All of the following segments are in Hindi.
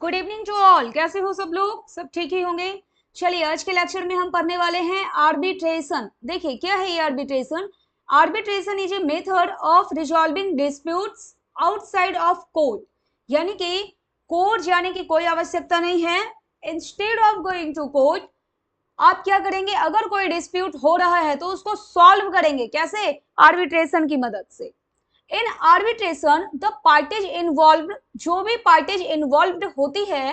Good evening to all. कैसे हो सब लोग? सब ठीक ही होंगे। चलिए, आज के लेक्चर में हम पढ़ने वाले हैं आर्बिट्रेशन। देखिए क्या है ये arbitration. Arbitration is a method of resolving disputes outside of court, यानी कि कोर्ट जाने की कोई आवश्यकता नहीं है। Instead of going to court, आप क्या करेंगे, अगर कोई डिस्प्यूट हो रहा है तो उसको सॉल्व करेंगे। कैसे? आर्बिट्रेशन की मदद से। In arbitration the parties involve, जो भी पार्टीज इन्वॉल्व होती है,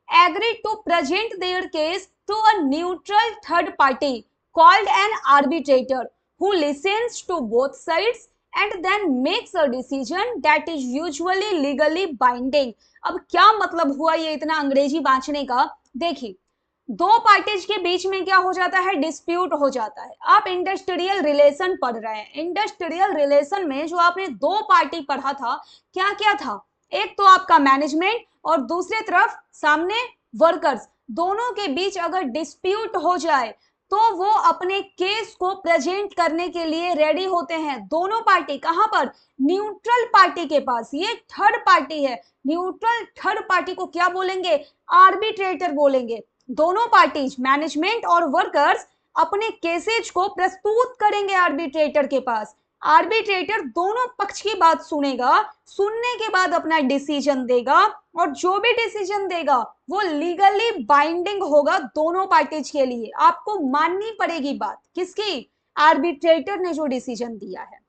agree to present their case to a neutral third party called an arbitrator who listens to both sides and then makes a decision that is usually legally binding. अब क्या मतलब हुआ ये इतना अंग्रेजी बांचने का? देखिए, दो पार्टीज के बीच में क्या हो जाता है, डिस्प्यूट हो जाता है। आप इंडस्ट्रियल रिलेशन पढ़ रहे हैं, इंडस्ट्रियल रिलेशन में जो आपने दो पार्टी पढ़ा था, क्या क्या था? एक तो आपका मैनेजमेंट और दूसरे तरफ सामने वर्कर्स। दोनों के बीच अगर डिस्प्यूट हो जाए तो वो अपने केस को प्रेजेंट करने के लिए रेडी होते हैं। दोनों पार्टी कहां पर? न्यूट्रल पार्टी के पास। ये थर्ड पार्टी है। न्यूट्रल थर्ड पार्टी को क्या बोलेंगे? आर्बिट्रेटर बोलेंगे। दोनों पार्टीज, मैनेजमेंट और वर्कर्स, अपने केसेज को प्रस्तुत करेंगे आर्बिट्रेटर के पास। आर्बिट्रेटर दोनों पक्ष की बात सुनेगा, सुनने के बाद अपना डिसीजन देगा, और जो भी डिसीजन देगा वो लीगली बाइंडिंग होगा दोनों पार्टीज के लिए। आपको माननी पड़ेगी बात किसकी? आर्बिट्रेटर ने जो डिसीजन दिया है।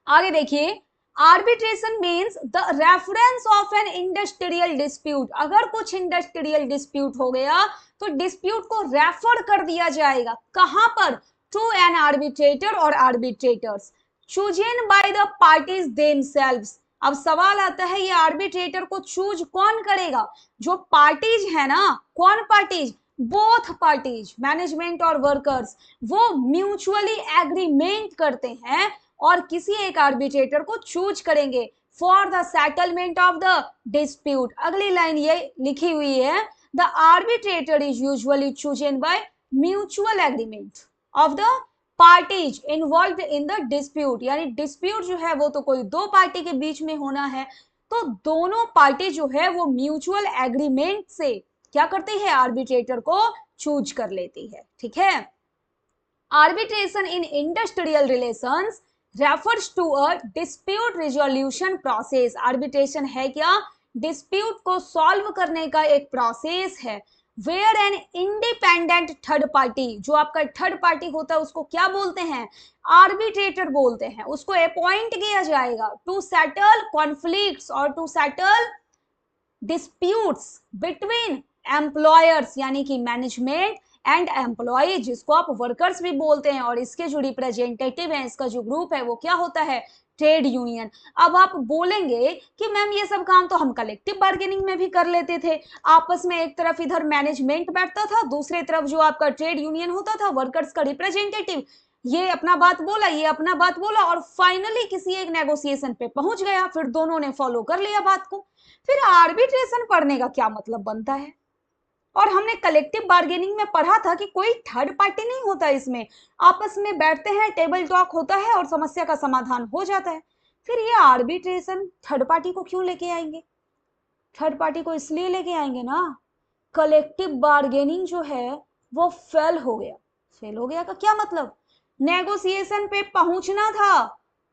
आगे देखिए, arbitration means the reference of an industrial dispute. अगर कुछ इंडस्ट्रियल डिस्प्यूट हो गया तो डिस्प्यूट को रेफर कर दिया जाएगा कहां पर? टू एन आर्बिट्रेटर और arbitrators chosen by the parties themselves. अब सवाल आता है, ये आर्बिट्रेटर को चूज कौन करेगा? जो पार्टीज है ना। कौन पार्टीज? बोथ पार्टीज, मैनेजमेंट और वर्कर्स, वो म्यूचुअली एग्रीमेंट करते हैं और किसी एक आर्बिट्रेटर को चूज करेंगे for the settlement of the dispute. अगली लाइन ये लिखी हुई है, the arbitrator is usually chosen by mutual agreement of the parties involve in the dispute. यानी डिस्प्यूट जो है वो तो कोई दो पार्टी के बीच में होना है, तो दोनों पार्टी जो है वो म्यूचुअल एग्रीमेंट से क्या करती है? आर्बिट्रेटर को चूज कर लेती है। ठीक है। Arbitration in industrial relations refers to a dispute resolution process। Arbitration है क्या? डिस्प्यूट को सॉल्व करने का एक प्रोसेस है। Where an independent third party, जो आपका थर्ड पार्टी होता है उसको क्या बोलते हैं? आर्बिट्रेटर बोलते हैं। उसको अपॉइंट किया जाएगा टू सेटल कॉन्फ्लिक्ट्स और to settle disputes between employers, यानी कि मैनेजमेंट एंड एम्प्लॉय, जिसको आप वर्कर्स भी बोलते हैं, और इसके जो रिप्रेजेंटेटिव है, इसका जो ग्रुप है वो क्या होता है? Trade union. अब आप बोलेंगे कि मैम ये सब काम तो हम कलेक्टिव बार्गेनिंग में भी कर लेते थे। आपस में एक तरफ इधर मैनेजमेंट बैठता था, दूसरे तरफ जो आपका ट्रेड यूनियन होता था, वर्कर्स का रिप्रेजेंटेटिव, ये अपना बात बोला, ये अपना बात बोला, और फाइनली किसी एक नेगोशिएशन पे पहुंच गया, फिर दोनों ने फॉलो कर लिया बात को। फिर आर्बिट्रेशन पढ़ने का क्या मतलब बनता है? और हमने कलेक्टिव बार्गेनिंग में पढ़ा था कि कोई थर्ड पार्टी नहीं होता इसमें, आपस में बैठते हैं, टेबल टॉक होता है और समस्या का समाधान हो जाता है। फिर ये आर्बिट्रेशन थर्ड पार्टी को क्यों लेके आएंगे? थर्ड पार्टी को इसलिए लेके आएंगे ना, कलेक्टिव बार्गेनिंग जो है वो फेल हो गया। फेल हो गया का क्या मतलब? नेगोशिएशन पे पहुंचना था,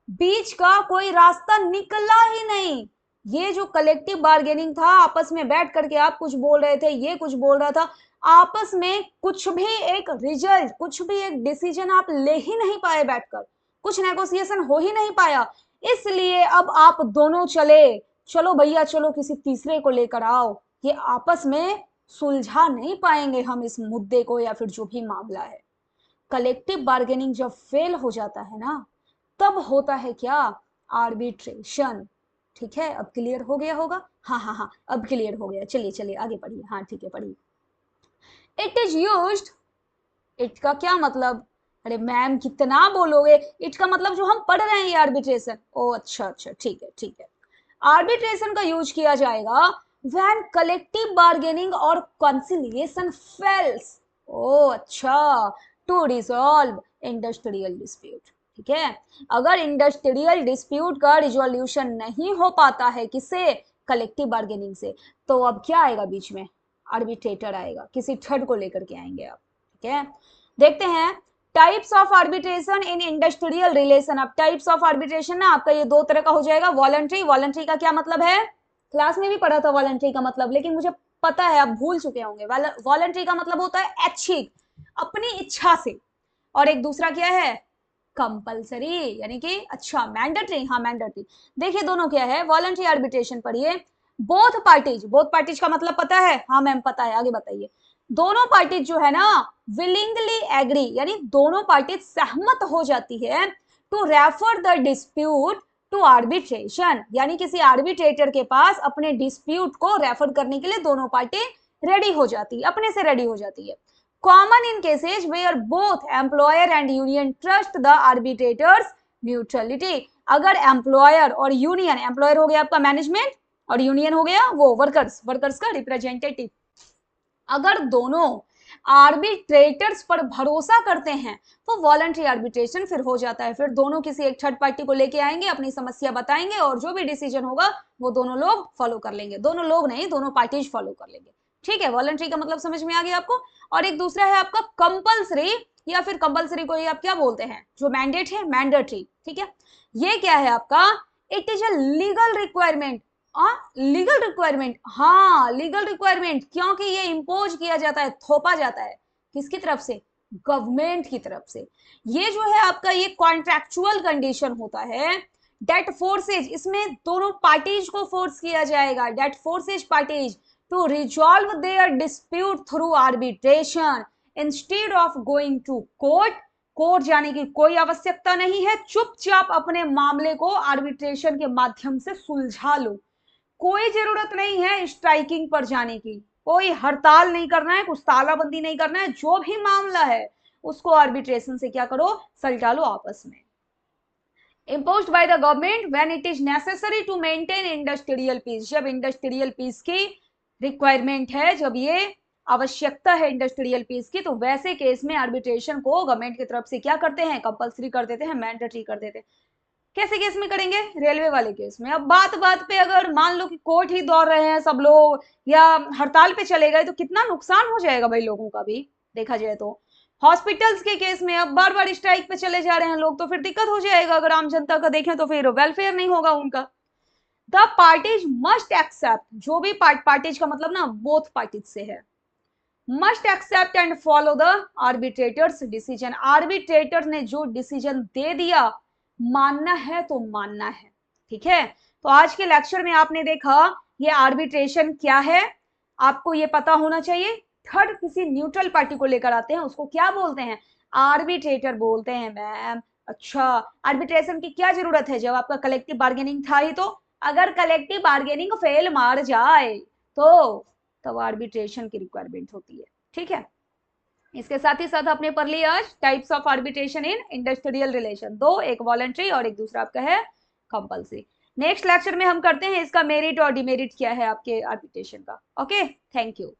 बीच का कोई रास्ता निकला ही नहीं। ये जो कलेक्टिव बार्गेनिंग था, आपस में बैठ करके आप कुछ बोल रहे थे, ये कुछ बोल रहा था, आपस में कुछ भी एक रिजल्ट, कुछ भी एक डिसीजन आप ले ही नहीं पाए बैठकर, कुछ नेगोशिएशन हो ही नहीं पाया। इसलिए अब आप दोनों चले, चलो भैया चलो किसी तीसरे को लेकर आओ, ये आपस में सुलझा नहीं पाएंगे हम इस मुद्दे को या फिर जो भी मामला है। कलेक्टिव बार्गेनिंग जब फेल हो जाता है ना, तब होता है क्या? आर्बिट्रेशन। ठीक है, अब क्लियर हो गया होगा? हाँ हाँ हाँ, अब क्लियर हो गया। चलिए चलिए आगे पढ़िए। हाँ ठीक है, पढ़िए। इट इज यूज्ड, इट का क्या मतलब? अरे मैम कितना बोलोगे, इट का मतलब जो हम पढ़ रहे हैं ये आर्बिट्रेशन। ओ अच्छा अच्छा, ठीक है ठीक है। आर्बिट्रेशन का यूज किया जाएगा व्हेन कलेक्टिव बार्गेनिंग और कंसिलिएशन फेल्स। ओ अच्छा, टू रिजॉल्व इंडस्ट्रियल डिस्प्यूट। ठीक है, अगर इंडस्ट्रियल डिस्प्यूट का रिजोल्यूशन नहीं हो पाता है, किससे? कलेक्टिव बार्गेनिंग से। तो अब क्या आएगा बीच में, आर्बिट्रेटर आएगा, किसी थर्ड को लेकर के आएंगे आप, ठीक है। देखते हैं types of arbitration in industrial relation. अब टाइप्स ऑफ आर्बिट्रेशन ना आपका ये दो तरह का हो जाएगा। वॉलंटरी, वॉलंटरी का क्या मतलब है, क्लास में भी पढ़ा था वॉलंटरी का मतलब, लेकिन मुझे पता है आप भूल चुके होंगे। वॉलंटरी का मतलब होता है ऐच्छिक, अपनी इच्छा से, और एक दूसरा क्या है, कंपलसरी, यानी कि अच्छा मैंडेटरी, हाँ मैंडेटरी। देखिए दोनों क्या है, वॉलंटरी आर्बिट्रेशन पढ़िए, बोथ पार्टीज, बोथ पार्टीज का मतलब पता है, हाँ मैम पता है, आगे बताइए। दोनों पार्टीज जो है ना विलिंगली एग्री, यानी दोनों पार्टी सहमत हो जाती है to refer the dispute to arbitration, यानी किसी आर्बिट्रेटर के पास अपने डिस्प्यूट को रेफर करने के लिए दोनों पार्टी रेडी हो जाती है, अपने से रेडी हो जाती है। Common in cases where both employer and union trust the arbitrator's neutrality. अगर एम्प्लॉयर और यूनियन, एम्प्लॉयर हो गया आपका मैनेजमेंट और यूनियन हो गया वो वर्कर्स, वर्कर्स का रिप्रेजेंटेटिव, अगर दोनों आर्बिट्रेटर्स पर भरोसा करते हैं तो वॉलंटरी आर्बिट्रेशन फिर हो जाता है। फिर दोनों किसी एक थर्ड पार्टी को लेके आएंगे, अपनी समस्या बताएंगे और जो भी डिसीजन होगा वो दोनों लोग फॉलो कर लेंगे, दोनों लोग नहीं दोनों पार्टीज फॉलो कर लेंगे, ठीक है। वॉलंटरी का मतलब समझ में आ गया आपको। और एक दूसरा है आपका कंपल्सरी, या फिर कंपल्सरी को आप क्या बोलते हैं, जो मैंडेट है मैंडेटरी, ठीक है। ये क्या है आपका, it is a legal requirement, legal requirement, हाँ लीगल रिक्वायरमेंट, क्योंकि ये इंपोज किया जाता है, थोपा जाता है, किसकी तरफ से, गवर्नमेंट की तरफ से। ये जो है आपका ये कॉन्ट्रैक्चुअल कंडीशन होता है, डेट फोर्सेज, इसमें दोनों पार्टीज को फोर्स किया जाएगा, that forces parties to resolve their dispute through arbitration instead of going to court. Court जाने की कोई आवश्यकता नहीं है, चुपचाप अपने मामले को आर्बिट्रेशन के माध्यम से सुलझा लो, कोई जरूरत नहीं है स्ट्राइकिंग पर जाने की, कोई हड़ताल नहीं करना है, कुछ तालाबंदी नहीं करना है, जो भी मामला है उसको आर्बिट्रेशन से क्या करो, सुलझा लो आपस में। imposed by the government when it is necessary to maintain industrial peace, जब इंडस्ट्रियल पीस की रिक्वायरमेंट है, जब ये आवश्यकता है इंडस्ट्रियल पीस की, तो वैसे केस में आर्बिट्रेशन को गवर्नमेंट की तरफ से क्या करते हैं, कंपल्सरी कर देते हैं, मैंडेटरी कर देते हैं। कैसे केस में करेंगे, रेलवे वाले केस में। अब बात बात पे अगर मान लो कि कोर्ट ही दौड़ रहे हैं सब लोग या हड़ताल पे चले गए तो कितना नुकसान हो जाएगा भाई लोगों का भी, देखा जाए तो। हॉस्पिटल्स के केस में अब बार बार स्ट्राइक पे चले जा रहे हैं लोग तो फिर दिक्कत हो जाएगा, अगर आम जनता का देखें तो फिर वेलफेयर नहीं होगा उनका। द पार्टीज मस्ट एक्सेप्ट, जो भी पार्टीज का मतलब ना बोथ पार्टीज से है, must accept and follow the arbitrator's decision, arbitrator ने जो डिसीजन दे दिया मानना है तो मानना है, ठीक है। तो आज के लेक्चर में आपने देखा ये आर्बिट्रेशन क्या है, आपको ये पता होना चाहिए। थर्ड किसी न्यूट्रल पार्टी को लेकर आते हैं उसको क्या बोलते हैं, आर्बिट्रेटर बोलते हैं मैम। अच्छा, आर्बिट्रेशन की क्या जरूरत है, जब आपका कलेक्टिव बार्गेनिंग था ही, तो अगर कलेक्टिव बार्गेनिंग फेल मार जाए तो तब आर्बिट्रेशन की रिक्वायरमेंट होती है, ठीक है। इसके साथ ही साथ आपने पढ़ लिया आज types of arbitration in industrial relation, दो, एक वॉलंटरी और एक दूसरा आपका है कंपल्सरी। नेक्स्ट लेक्चर में हम करते हैं इसका मेरिट और डिमेरिट क्या है आपके आर्बिट्रेशन का। Okay, thank you.